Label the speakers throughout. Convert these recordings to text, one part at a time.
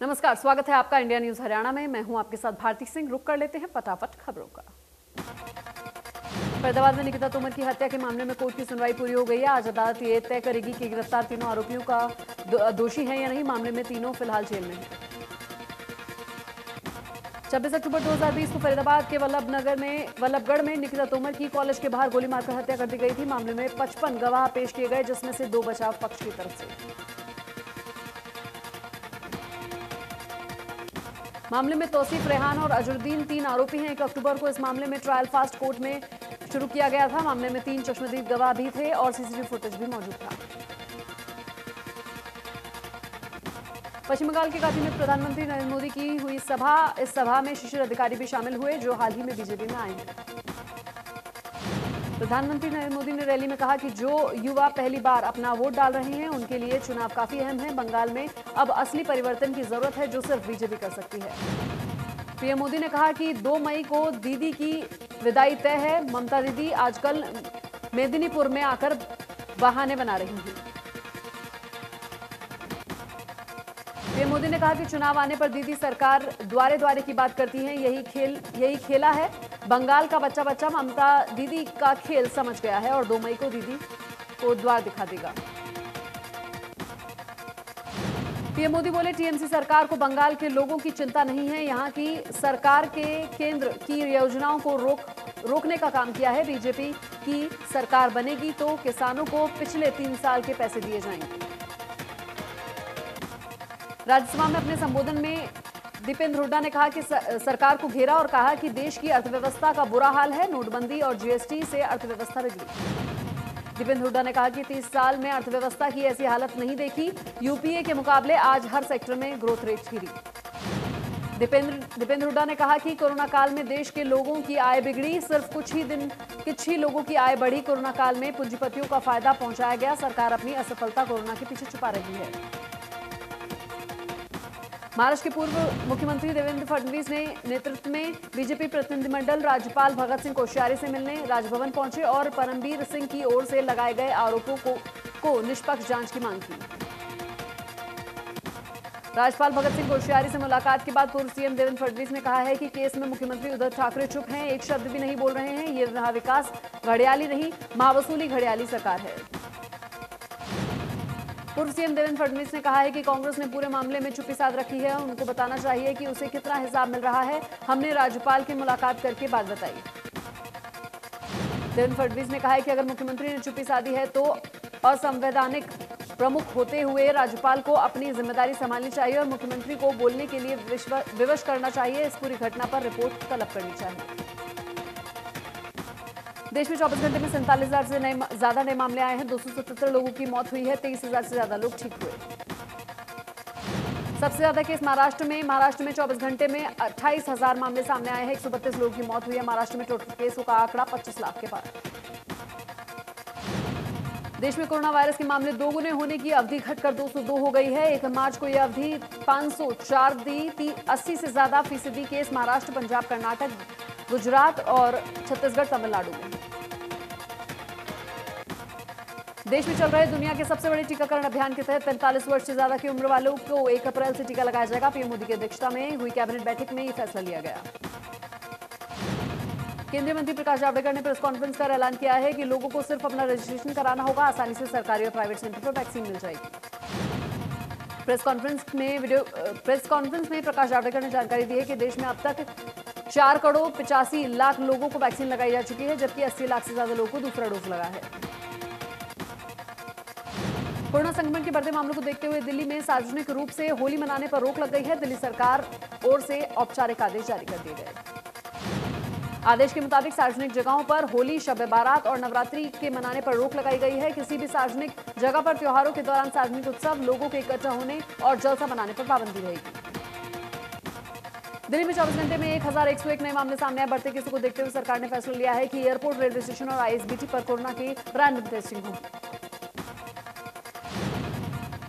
Speaker 1: नमस्कार, स्वागत है आपका इंडिया न्यूज हरियाणा में। मैं हूं आपके साथ भारती सिंह। रुक कर लेते हैं फटाफट खबरों का। फरीदाबाद में निकिता तोमर की हत्या के मामले में कोर्ट की सुनवाई पूरी हो गई है। आज अदालत ये तय करेगी कि गिरफ्तार तीनों आरोपियों का दोषी है या नहीं। मामले में तीनों फिलहाल जेल में हैं। 26 अक्टूबर 2020 को फरीदाबाद के वल्लभगढ़ में निकिता तोमर की कॉलेज के बाहर गोली मारकर हत्या कर दी गई थी। मामले में 55 गवाह पेश किए गए, जिसमें से 2 बचाव पक्ष की तरफ से। मामले में तौसीफ, रेहान और अजरुद्दीन 3 आरोपी हैं। 1 अक्टूबर को इस मामले में ट्रायल फास्ट कोर्ट में शुरू किया गया था। मामले में 3 चश्मदीद गवाह भी थे और सीसीटीवी फुटेज भी मौजूद था। पश्चिम बंगाल के कांची में प्रधानमंत्री नरेंद्र मोदी की हुई सभा। इस सभा में शिशिर अधिकारी भी शामिल हुए, जो हाल ही में बीजेपी में आए हैं। प्रधानमंत्री नरेंद्र मोदी ने रैली में कहा कि जो युवा पहली बार अपना वोट डाल रहे हैं, उनके लिए चुनाव काफी अहम है। बंगाल में अब असली परिवर्तन की जरूरत है, जो सिर्फ बीजेपी कर सकती है। पीएम मोदी ने कहा कि 2 मई को दीदी की विदाई तय है। ममता दीदी आजकल मेदिनीपुर में आकर बहाने बना रही हैं। पीएम मोदी ने कहा कि चुनाव आने पर दीदी सरकार द्वारे द्वारे की बात करती है। यही खेला है। बंगाल का बच्चा बच्चा ममता दीदी का खेल समझ गया है और 2 मई को दीदी को द्वार दिखा देगा। पीएम मोदी बोले, टीएमसी सरकार को बंगाल के लोगों की चिंता नहीं है। यहां की सरकार के केंद्र की योजनाओं को रोकने का काम किया है। बीजेपी की सरकार बनेगी तो किसानों को पिछले 3 साल के पैसे दिए जाएंगे। राज्यसभा में अपने संबोधन में दीपेंद्र हुड्डा ने कहा कि सरकार को घेरा और कहा कि देश की अर्थव्यवस्था का बुरा हाल है। नोटबंदी और जीएसटी से अर्थव्यवस्था बिगड़ी। दीपेंद्र हुड्डा ने कहा कि 30 साल में अर्थव्यवस्था की ऐसी हालत नहीं देखी। यूपीए के मुकाबले आज हर सेक्टर में ग्रोथ रेट गिरी। दीपेंद्र हुड्डा ने कहा कि कोरोना काल में देश के लोगों की आय बिगड़ी। सिर्फ कुछ ही लोगों की आय बढ़ी। कोरोना काल में पूंजीपतियों का फायदा पहुंचाया गया। सरकार अपनी असफलता कोरोना के पीछे छुपा रही है। महाराष्ट्र के पूर्व मुख्यमंत्री देवेंद्र फडणवीस ने नेतृत्व में बीजेपी प्रतिनिधिमंडल राज्यपाल भगत सिंह कोश्यारी से मिलने राजभवन पहुंचे और परमबीर सिंह की ओर से लगाए गए आरोपों को निष्पक्ष जांच की मांग की। राज्यपाल भगत सिंह कोश्यारी से मुलाकात के बाद पूर्व सीएम देवेंद्र फडणवीस ने कहा है कि केस में मुख्यमंत्री उद्धव ठाकरे चुप हैं, एक शब्द भी नहीं बोल रहे हैं। ये रहा विकास घड़ियाली नहीं, महावसूली घड़ियाली सरकार है। पूर्व सीएम देवेंद्र फडणवीस ने कहा है कि कांग्रेस ने पूरे मामले में चुप्पी साध रखी है। उनको बताना चाहिए कि उसे कितना हिसाब मिल रहा है। हमने राज्यपाल की मुलाकात करके बात बताई। देवेंद्र फडणवीस ने कहा है कि अगर मुख्यमंत्री ने चुप्पी साधी है तो असंवैधानिक प्रमुख होते हुए राज्यपाल को अपनी जिम्मेदारी संभालनी चाहिए और मुख्यमंत्री को बोलने के लिए विवश करना चाहिए। इस पूरी घटना पर रिपोर्ट तलब करनी चाहिए। देश में 24 घंटे में 47,000 से ज्यादा नए मामले आए हैं। 277 लोगों की मौत हुई है। 23,000 से ज्यादा लोग ठीक हुए। सबसे ज्यादा केस महाराष्ट्र में 24 घंटे में 28,000 मामले सामने आए हैं। 132 लोगों की मौत हुई है। महाराष्ट्र में टोटल केसों का आंकड़ा 25 लाख के पार। देश में कोरोना वायरस के मामले दोगुने होने की अवधि घटकर 202 हो गई है। 1 मार्च को यह अवधि 504 थी। 80 से ज्यादा फीसदी केस महाराष्ट्र, पंजाब, कर्नाटक, गुजरात और छत्तीसगढ़, तमिलनाडु में। देश में चल रहे दुनिया के सबसे बड़े टीकाकरण अभियान के तहत 45 वर्ष से ज्यादा की उम्र वालों को 1 अप्रैल से टीका लगाया जाएगा। पीएम मोदी की अध्यक्षता में हुई कैबिनेट बैठक में यह फैसला लिया गया। केंद्रीय मंत्री प्रकाश जावड़ेकर ने प्रेस कॉन्फ्रेंस कर ऐलान किया है कि लोगों को सिर्फ अपना रजिस्ट्रेशन कराना होगा। आसानी से सरकारी और प्राइवेट सेंटर पर वैक्सीन मिल जाएगी। प्रेस कॉन्फ्रेंस में प्रकाश जावड़ेकर ने जानकारी दी है कि देश में अब तक 4 करोड़ 85 लाख लोगों को वैक्सीन लगाई जा चुकी है, जबकि 80 लाख से ज्यादा लोगों को दूसरा डोज लगा है। कोरोना संक्रमण के बढ़ते मामलों को देखते हुए दिल्ली में सार्वजनिक रूप से होली मनाने पर रोक लग गई है। दिल्ली सरकार ओर से औपचारिक आदेश जारी कर दिए गए। आदेश के मुताबिक सार्वजनिक जगहों पर होली, शब बारात और नवरात्रि के मनाने पर रोक लगाई गई है। किसी भी सार्वजनिक जगह पर त्योहारों के दौरान सार्वजनिक उत्सव, लोगों के इकट्ठा होने और जलसा मनाने पर पाबंदी रहेगी। दिल्ली में 24 घंटे में 1101 नए मामले सामने आए। बढ़ते केसों को देखते हुए सरकार ने फैसला लिया है कि एयरपोर्ट, रेलवे स्टेशन और आईएसबीटी पर कोरोना की रैंडम टेस्टिंग होगी।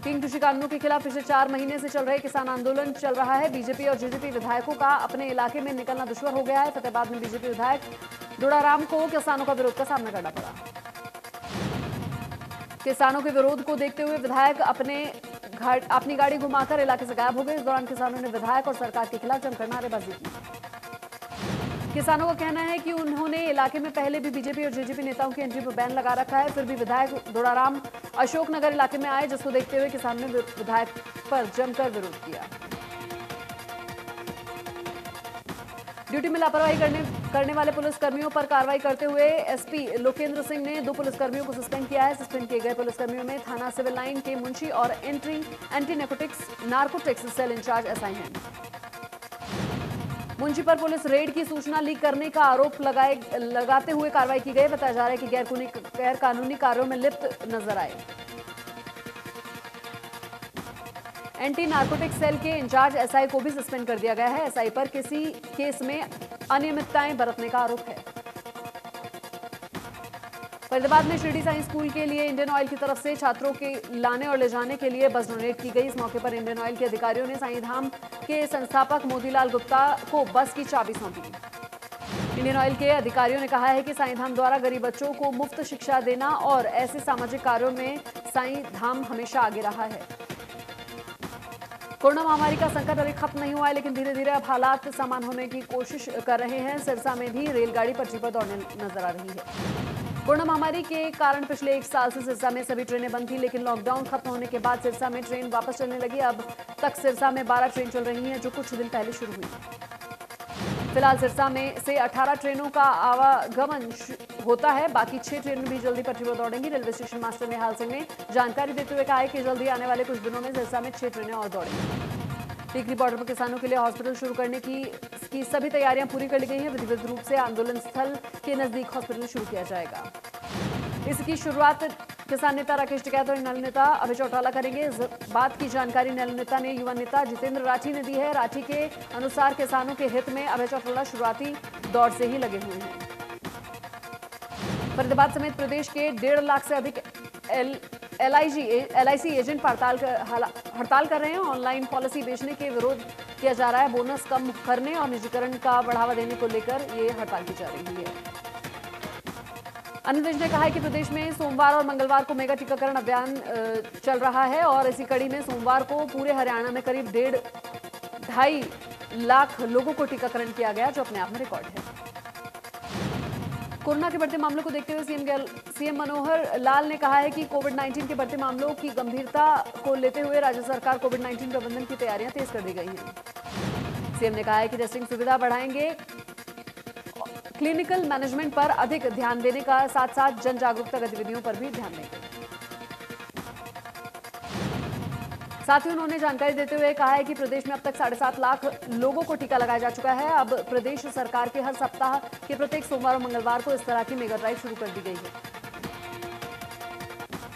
Speaker 1: किंग कृषि कानूनों के खिलाफ पिछले 4 महीने से चल रहे किसान आंदोलन चल रहा है। बीजेपी और जेजेपी विधायकों का अपने इलाके में निकलना दुश्वार हो गया है। फतेहाबाद में बीजेपी विधायक दुड़ाराम को किसानों का विरोध का सामना करना पड़ा। किसानों के विरोध को देखते हुए विधायक अपनी गाड़ी घुमाकर इलाके से गायब हो गए। इस दौरान किसानों ने विधायक और सरकार के खिलाफ जमकर नारेबाजी की। किसानों का कहना है कि उन्होंने इलाके में पहले भी बीजेपी और जेजेपी नेताओं की एंट्री पर बैन लगा रखा है, फिर भी विधायक दुड़ाराम अशोकनगर इलाके में आए, जिसको देखते हुए किसानों ने विधायक पर जमकर विरोध किया। ड्यूटी में लापरवाही करने वाले पुलिसकर्मियों पर कार्रवाई करते हुए एसपी लोकेंद्र सिंह ने 2 पुलिसकर्मियों को सस्पेंड किया है। सस्पेंड किए गए पुलिसकर्मियों में थाना सिविल लाइन के मुंशी और anti narcotics cell in charge SI हैं। मुंशी पर पुलिस रेड की सूचना लीक करने का आरोप लगाते हुए कार्रवाई की गई। बताया जा रहा है कि गैर कानूनी कार्यों में लिप्त नजर आए। एंटी नार्कोटिक्स सेल के इंचार्ज एसआई को भी सस्पेंड कर दिया गया है। एसआई पर किसी केस में अनियमितताएं बरतने का आरोप है। फरीदाबाद में शिरडी साई स्कूल के लिए इंडियन ऑयल की तरफ से छात्रों के लाने और ले जाने के लिए बस डोनेट की गई। इस मौके पर इंडियन ऑयल के अधिकारियों ने साईं धाम के संस्थापक मोतीलाल गुप्ता को बस की चाबी सौंपी। इंडियन ऑयल के अधिकारियों ने कहा है कि साईं धाम द्वारा गरीब बच्चों को मुफ्त शिक्षा देना और ऐसे सामाजिक कार्यों में साईं धाम हमेशा आगे रहा है। कोरोना महामारी का संकट अभी खत्म नहीं हुआ है, लेकिन धीरे धीरे अब हालात सामान्य होने की कोशिश कर रहे हैं। सिरसा में भी रेलगाड़ी पटरी पर दौड़ने नजर आ रही है। कोरोना महामारी के कारण पिछले 1 साल से सिरसा में सभी ट्रेनें बंद थी, लेकिन लॉकडाउन खत्म होने के बाद सिरसा में ट्रेन वापस चलने लगी। अब तक सिरसा में 12 ट्रेन चल रही हैं, जो कुछ दिन पहले शुरू हुई। फिलहाल सिरसा में से 18 ट्रेनों का आवागमन होता है, बाकी 6 ट्रेनें भी जल्दी पटरी पर दौड़ेंगी। रेलवे स्टेशन मास्टर निहाल सिंह ने जानकारी देते हुए कहा है कि जल्दी आने वाले कुछ दिनों में सिरसा में 6 ट्रेनें और दौड़ेंगी। टीकरी बॉर्डर पर किसानों के लिए हॉस्पिटल शुरू करने की सभी तैयारियां पूरी कर ली गई हैं। विधिवत रूप से आंदोलन स्थल के नजदीक हॉस्पिटल शुरू किया जाएगा। इसकी शुरुआत किसान नेता राकेश टिकैत और नल नेता अभय चौटाला करेंगे। इस बात की जानकारी नल नेता ने युवा नेता जितेंद्र राठी ने दी है। राठी के अनुसार किसानों के हित में अभय चौटाला शुरुआती दौर से ही लगे हुए हैं। फरीदाबाद समेत प्रदेश के 1.5 लाख से अधिक LIC एजेंट हड़ताल कर रहे हैं। ऑनलाइन पॉलिसी बेचने के विरोध किया जा रहा है। बोनस कम करने और निजीकरण का बढ़ावा देने को लेकर ये हड़ताल की जा रही है। अनिल विज ने कहा है कि प्रदेश में सोमवार और मंगलवार को मेगा टीकाकरण अभियान चल रहा है और इसी कड़ी में सोमवार को पूरे हरियाणा में करीब 1.5 लाख लोगों को टीकाकरण किया गया, जो अपने आप में रिकॉर्ड है। कोरोना के बढ़ते मामलों को देखते हुए सीएम मनोहर लाल ने कहा है कि कोविड-19 के बढ़ते मामलों की गंभीरता को लेते हुए राज्य सरकार कोविड-19 प्रबंधन की तैयारियां तेज कर दी गई हैं। सीएम ने कहा है कि टेस्टिंग सुविधा बढ़ाएंगे, क्लिनिकल मैनेजमेंट पर अधिक ध्यान देने का साथ साथ जन जागरूकता गतिविधियों पर भी ध्यान देंगे। साथ ही उन्होंने जानकारी देते हुए कहा है कि प्रदेश में अब तक 7.5 लाख लोगों को टीका लगाया जा चुका है। अब प्रदेश सरकार के हर सप्ताह के प्रत्येक सोमवार और मंगलवार को इस तरह की मेगा ड्राइव शुरू कर दी गई है।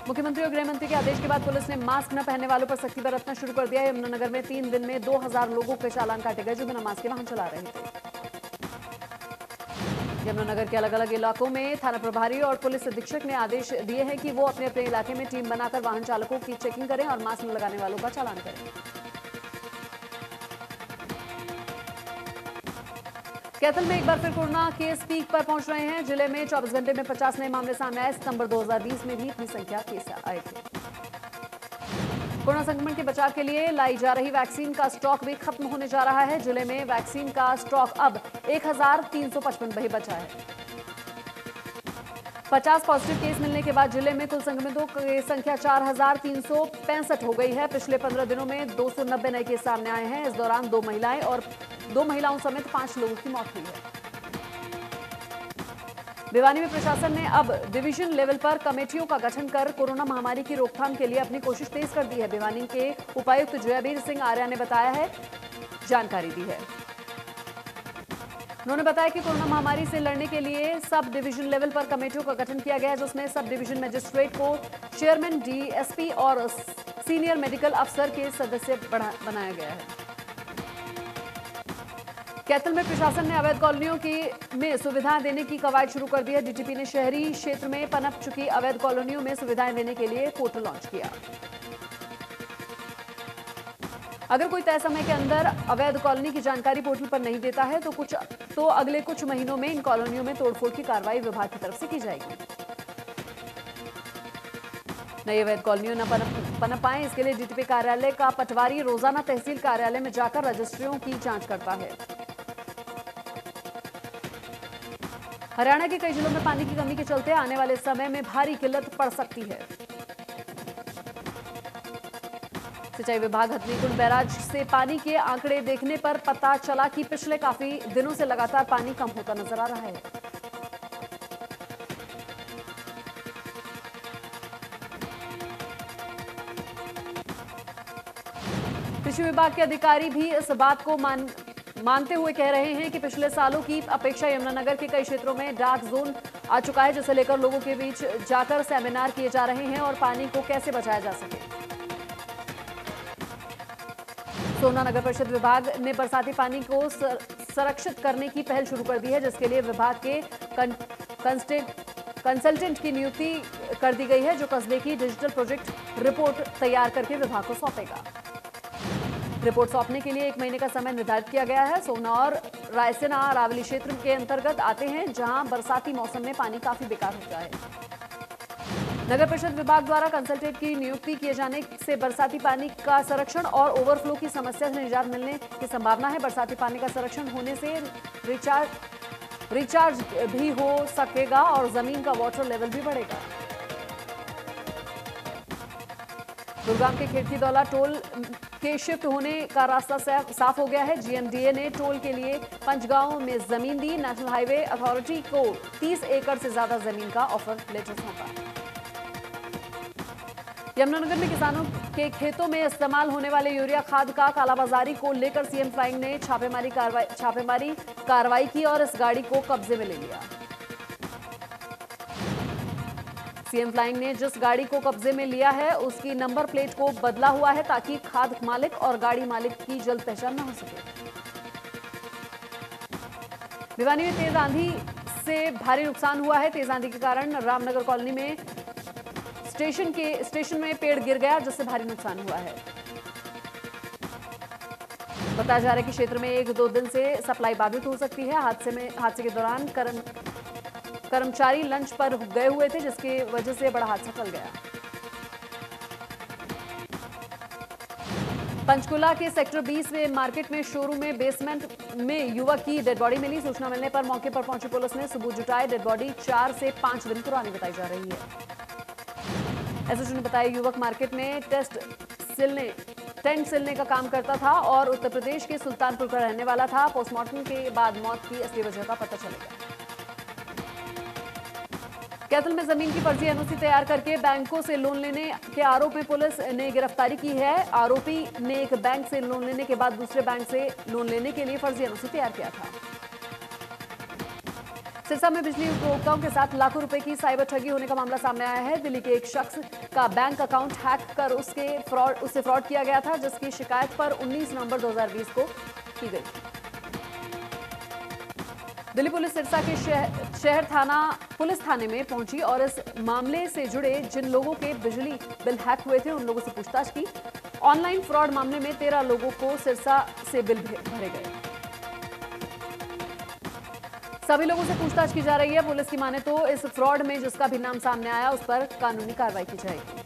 Speaker 1: मुख्यमंत्री और गृह मंत्री के आदेश के बाद पुलिस ने मास्क न पहनने वालों पर सख्ती बरतना शुरू कर दिया है। यमुनानगर में 3 दिन में 2000 लोगों के चालान काटे गए, जो बिना मास्क के वाहन चला रहे थे। यमुनानगर के अलग अलग इलाकों में थाना प्रभारी और पुलिस अधीक्षक ने आदेश दिए हैं कि वो अपने अपने इलाके में टीम बनाकर वाहन चालकों की चेकिंग करें और मास्क न लगाने वालों का चालान करें। कैथल में एक बार फिर कोरोना केस पीक पर पहुंच रहे हैं। जिले में 24 घंटे में 50 नए मामले सामने आए। सितंबर 2020 में भी इतनी संख्या केस आए थे। कोरोना संक्रमण के बचाव के लिए लाई जा रही वैक्सीन का स्टॉक भी खत्म होने जा रहा है। जिले में वैक्सीन का स्टॉक अब 1355 ही बचा है। 50 पॉजिटिव केस मिलने के बाद जिले में कुल संक्रमितों की संख्या 4365 हो गई है। पिछले 15 दिनों में 290 नए केस सामने आए हैं। इस दौरान 2 महिलाओं समेत 5 लोगों की मौत हुई है। भिवानी में प्रशासन ने अब डिवीजन लेवल पर कमेटियों का गठन कर कोरोना महामारी की रोकथाम के लिए अपनी कोशिश तेज कर दी है। भिवानी के उपायुक्त जयवीर सिंह आर्या ने जानकारी दी है। उन्होंने बताया कि कोरोना महामारी से लड़ने के लिए सब डिवीजन लेवल पर कमेटियों का गठन किया गया है, जिसमें सब डिवीजन मजिस्ट्रेट को चेयरमैन, डीएसपी और सीनियर मेडिकल अफसर के सदस्य बनाया गया है। कैथल में प्रशासन ने अवैध कॉलोनियों में सुविधाएं देने की कवायद शुरू कर दी है। डीटीपी ने शहरी क्षेत्र में पनप चुकी अवैध कॉलोनियों में सुविधाएं देने के लिए पोर्टल लॉन्च किया। अगर कोई तय समय के अंदर अवैध कॉलोनी की जानकारी पोर्टल पर नहीं देता है तो अगले कुछ महीनों में इन कॉलोनियों में तोड़फोड़ की कार्रवाई विभाग की तरफ से की जाएगी। नई अवैध कॉलोनियों न पनप पाएं, इसके लिए डीटीपी कार्यालय का पटवारी रोजाना तहसील कार्यालय में जाकर रजिस्ट्रियों की जांच करता है। हरियाणा के कई जिलों में पानी की कमी के चलते आने वाले समय में भारी किल्लत पड़ सकती है। सिंचाई विभाग हथनीकुंड बैराज से पानी के आंकड़े देखने पर पता चला कि पिछले काफी दिनों से लगातार पानी कम होता नजर आ रहा है। कृषि विभाग के अधिकारी भी इस बात को मानते हुए कह रहे हैं कि पिछले सालों की अपेक्षा यमुनानगर के कई क्षेत्रों में डार्क जोन आ चुका है, जिसे लेकर लोगों के बीच जाकर सेमिनार किए जा रहे हैं और पानी को कैसे बचाया जा सके। सोमनाथ नगर परिषद विभाग ने बरसाती पानी को संरक्षित करने की पहल शुरू कर दी है, जिसके लिए विभाग के कंसल्टेंट की नियुक्ति कर दी गई है, जो कस्बे की डिजिटल प्रोजेक्ट रिपोर्ट तैयार करके विभाग को सौंपेगा। रिपोर्ट सौंपने के लिए 1 महीने का समय निर्धारित किया गया है। सोमना और रायसेना अरावली क्षेत्र के अंतर्गत आते हैं, जहां बरसाती मौसम में पानी काफी बेकार होता है। नगर परिषद विभाग द्वारा कंसल्टेंट की नियुक्ति किए जाने से बरसाती पानी का संरक्षण और ओवरफ्लो की समस्या से निजात मिलने की संभावना है। बरसाती पानी का संरक्षण होने से रिचार्ज भी हो सकेगा और जमीन का वाटर लेवल भी बढ़ेगा। गुरुग्राम के खिड़की दौला टोल के शिफ्ट होने का रास्ता साफ हो गया है। जीएमडीए ने टोल के लिए पंचगांव में जमीन दी। नेशनल हाईवे अथॉरिटी को 30 एकड़ से ज्यादा जमीन का ऑफर लेटर सौंपा। यमुनानगर में किसानों के खेतों में इस्तेमाल होने वाले यूरिया खाद का कालाबाजारी को लेकर सीएम फ्लाइंग ने छापेमारी कार्रवाई की और इस गाड़ी को कब्जे में ले लिया। सीएम फ्लाइंग ने जिस गाड़ी को कब्जे में लिया है उसकी नंबर प्लेट को बदला हुआ है, ताकि खाद मालिक और गाड़ी मालिक की जल्द पहचान न हो सके। भिवानी में तेज आंधी से भारी नुकसान हुआ है। तेज आंधी के कारण रामनगर कॉलोनी में स्टेशन में पेड़ गिर गया, जिससे भारी नुकसान हुआ है। बताया जा रहा है कि क्षेत्र में 1-2 दिन से सप्लाई बाधित हो सकती है। हादसे के दौरान कर्मचारी लंच पर गए हुए थे, जिसकी वजह से बड़ा हादसा टल गया। पंचकुला के सेक्टर 20 में मार्केट में शोरूम में बेसमेंट में युवक की डेड बॉडी मिली। सूचना मिलने पर मौके पर पहुंची पुलिस ने सबूत जुटाए। डेड बॉडी 4 से 5 दिन पुरानी बताई जा रही है। एसएसपी ने बताया युवक मार्केट में टेंट सिलने का काम करता था और उत्तर प्रदेश के सुल्तानपुर का रहने वाला था। पोस्टमार्टम के बाद मौत की असली वजह का पता चलेगा। कैथल में जमीन की फर्जी एनओसी तैयार करके बैंकों से लोन लेने के आरोप में पुलिस ने गिरफ्तारी की है। आरोपी ने एक बैंक से लोन लेने के बाद दूसरे बैंक से लोन लेने के लिए फर्जी एनओसी तैयार किया था। सिरसा में बिजली उपभोक्ताओं के साथ लाखों रुपए की साइबर ठगी होने का मामला सामने आया है। दिल्ली के एक शख्स का बैंक अकाउंट हैक कर उससे फ्रॉड किया गया था, जिसकी शिकायत पर 19 नवंबर 2020 को की गई। दिल्ली पुलिस सिरसा के शहर पुलिस थाने में पहुंची और इस मामले से जुड़े जिन लोगों के बिजली बिल हैक हुए थे उन लोगों से पूछताछ की। ऑनलाइन फ्रॉड मामले में 13 लोगों को सिरसा से बिल भरे गए। सभी लोगों से पूछताछ की जा रही है। पुलिस की माने तो इस फ्रॉड में जिसका भी नाम सामने आया उस पर कानूनी कार्रवाई की जाएगी।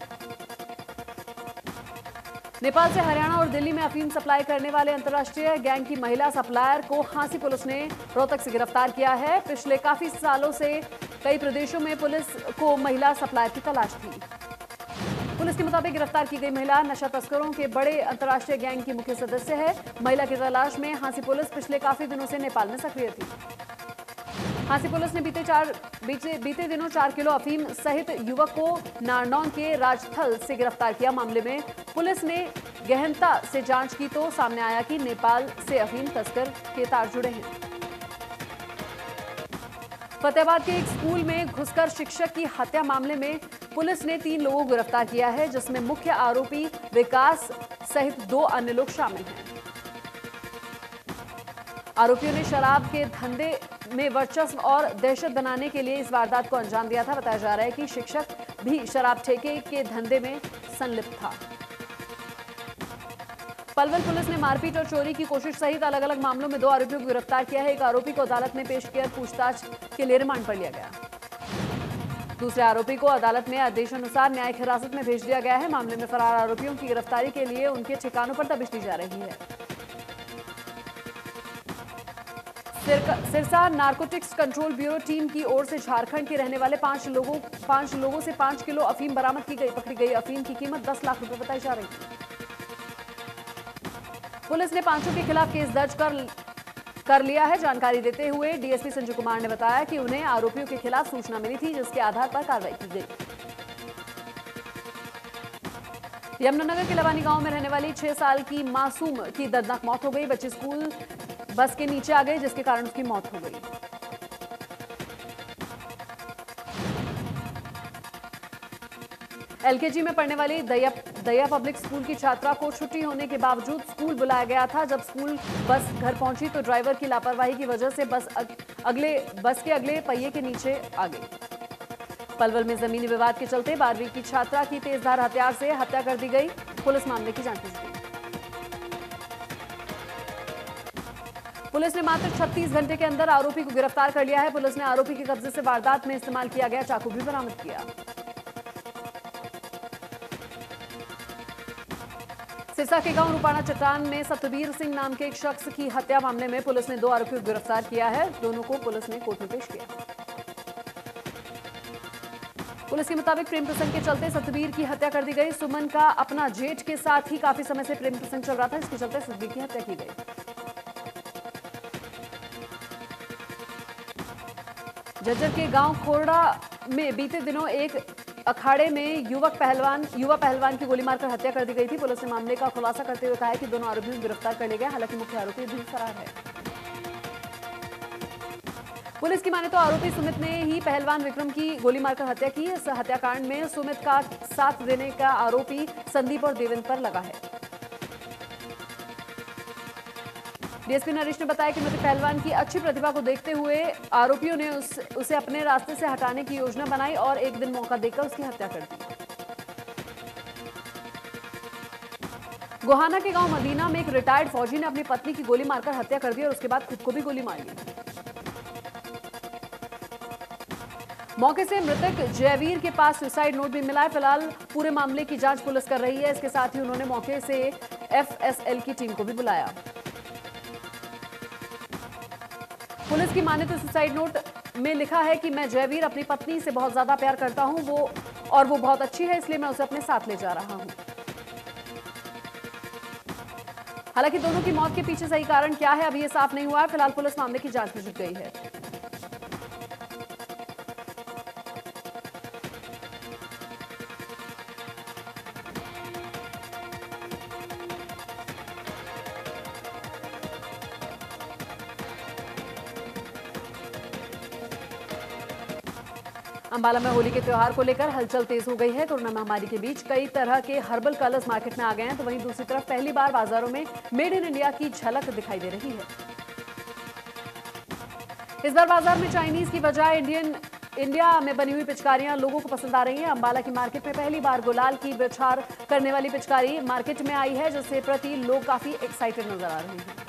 Speaker 1: नेपाल से हरियाणा और दिल्ली में अफीम सप्लाई करने वाले अंतर्राष्ट्रीय गैंग की महिला सप्लायर को हांसी पुलिस ने रोहतक से गिरफ्तार किया है। पिछले काफी सालों से कई प्रदेशों में पुलिस को महिला सप्लायर की तलाश थी। पुलिस के मुताबिक गिरफ्तार की गई महिला नशा तस्करों के बड़े अंतर्राष्ट्रीय गैंग की मुख्य सदस्य है। महिला की तलाश में हांसी पुलिस पिछले काफी दिनों से नेपाल में सक्रिय थी। हांसी पुलिस ने बीते दिनों 4 किलो अफीम सहित युवक को नारनौल के राजथल से गिरफ्तार किया। मामले में पुलिस ने गहनता से जांच की तो सामने आया कि नेपाल से अफीम तस्कर के तार जुड़े हैं। फतेहाबाद के एक स्कूल में घुसकर शिक्षक की हत्या मामले में पुलिस ने 3 लोगों को गिरफ्तार किया है, जिसमें मुख्य आरोपी विकास सहित 2 अन्य लोग शामिल हैं। आरोपियों ने शराब के धंधे में वर्चस्व और दहशत बनाने के लिए इस वारदात को अंजाम दिया था। बताया जा रहा है कि शिक्षक भी शराब ठेके के धंधे में संलिप्त था। पलवल पुलिस ने मारपीट और चोरी की कोशिश सहित अलग अलग मामलों में 2 आरोपियों को गिरफ्तार किया है। एक आरोपी को अदालत में पेश कर पूछताछ के लिए रिमांड पर लिया गया। दूसरे आरोपी को अदालत में आदेशानुसार न्यायिक हिरासत में भेज दिया गया है। मामले में फरार आरोपियों की गिरफ्तारी के लिए उनके ठिकानों पर दबिश दी जा रही है। Sirsa narcotics control bureau team की ओर से झारखंड के रहने वाले 5 लोगों से 5 किलो अफीम बरामद की गई। पकड़ी गई अफीम की कीमत 10 लाख रुपए बताई जा रही है। पुलिस ने 5 के खिलाफ केस दर्ज कर लिया है। जानकारी देते हुए डीएसपी संजय कुमार ने बताया कि उन्हें आरोपियों के खिलाफ सूचना मिली थी, जिसके आधार पर कार्रवाई की गई। यमुनानगर के लवानी गांव में रहने वाली 6 साल की मासूम की दर्दनाक मौत हो गई। बच्ची स्कूल बस के नीचे आ गई, जिसके कारण उसकी मौत हो गई। एलकेजी में पढ़ने वाली दया पब्लिक स्कूल की छात्रा को छुट्टी होने के बावजूद स्कूल बुलाया गया था। जब स्कूल बस घर पहुंची तो ड्राइवर की लापरवाही की वजह से बस के अगले पहिए के नीचे आ गई। पलवल में जमीनी विवाद के चलते 12वीं की छात्रा की तेजधार हथियार से हत्या कर दी गई। पुलिस मामले की जांच में जुटी। पुलिस ने मात्र 36 घंटे के अंदर आरोपी को गिरफ्तार कर लिया है। पुलिस ने आरोपी के कब्जे से वारदात में इस्तेमाल किया गया चाकू भी बरामद किया। सिरसा के गांव रूपाणा चट्टान में सतबीर सिंह नाम के एक शख्स की हत्या मामले में पुलिस ने 2 आरोपियों को गिरफ्तार किया है। दोनों को पुलिस ने कोर्ट में पेश किया। पुलिस के मुताबिक प्रेम प्रसंग के चलते सतबीर की हत्या कर दी गई। सुमन का अपना जेठ के साथ ही काफी समय से प्रेम प्रसंग चल रहा था, इसके चलते सतबीर की हत्या की गई। झज्जर के गांव खोरड़ा में बीते दिनों एक अखाड़े में युवा पहलवान की गोली मारकर हत्या कर दी गई थी। पुलिस ने मामले का खुलासा करते हुए कहा है कि दोनों आरोपियों को गिरफ्तार कर लिया गया। हालांकि मुख्य आरोपी अभी फरार है। पुलिस की माने तो आरोपी सुमित ने ही पहलवान विक्रम की गोली मारकर हत्या की। इस हत्याकांड में सुमित का साथ देने का आरोपी संदीप और देवेंद्र पर लगा है। डीएसपी नरेश ने बताया कि मृतक पहलवान की अच्छी प्रतिभा को देखते हुए आरोपियों ने उसे अपने रास्ते से हटाने की योजना बनाई और एक दिन मौका देकर उसकी हत्या कर दी। गोहाना के गांव मदीना में एक रिटायर्ड फौजी ने अपनी पत्नी की गोली मारकर हत्या कर दी और उसके बाद खुद को भी गोली मार ली। मौके से मृतक जयवीर के पास सुसाइड नोट भी मिला है। फिलहाल पूरे मामले की जांच पुलिस कर रही है। इसके साथ ही उन्होंने मौके से एफएसएल की टीम को भी बुलाया। पुलिस की माने तो सुसाइड नोट में लिखा है कि मैं जयवीर अपनी पत्नी से बहुत ज्यादा प्यार करता हूं, वो बहुत अच्छी है, इसलिए मैं उसे अपने साथ ले जा रहा हूं। हालांकि दोनों की मौत के पीछे सही कारण क्या है अभी ये साफ नहीं हुआ है। फिलहाल पुलिस मामले की जांच में जुट गई है। अंबाला में होली के त्योहार को लेकर हलचल तेज हो गई है। कोरोना महामारी के बीच कई तरह के हर्बल कलर्स मार्केट में आ गए हैं, तो वहीं दूसरी तरफ पहली बार बाजारों में मेड इन इंडिया की झलक दिखाई दे रही है। इस बार बाजार में चाइनीज की बजाय इंडिया में बनी हुई पिचकारियां लोगों को पसंद आ रही हैं। अंबाला की मार्केट में पहली बार गुलाल की बौछार करने वाली पिचकारी मार्केट में आई है, जिससे प्रति लोग काफी एक्साइटेड नजर आ रहे हैं।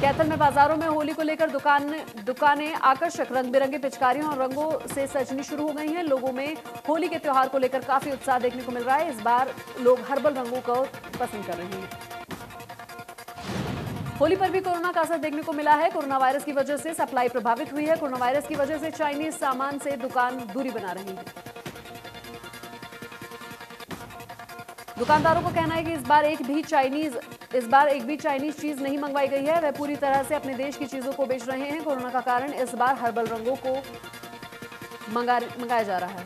Speaker 1: कैथल में बाजारों में होली को लेकर दुकानें आकर्षक रंग बिरंगे पिचकारियों और रंगों से सजनी शुरू हो गई हैं। लोगों में होली के त्योहार को लेकर काफी उत्साह देखने को मिल रहा है। इस बार लोग हर्बल रंगों को पसंद कर रहे हैं। होली पर भी कोरोना का असर देखने को मिला है। कोरोना वायरस की वजह से सप्लाई प्रभावित हुई है। कोरोना वायरस की वजह से चाइनीज सामान से दुकान दूरी बना रही है। दुकानदारों को कहना है कि इस बार एक भी चाइनीज चीज नहीं मंगवाई गई है। वह पूरी तरह से अपने देश की चीजों को बेच रहे हैं। कोरोना का कारण इस बार हर्बल रंगों को मंगाया जा रहा है।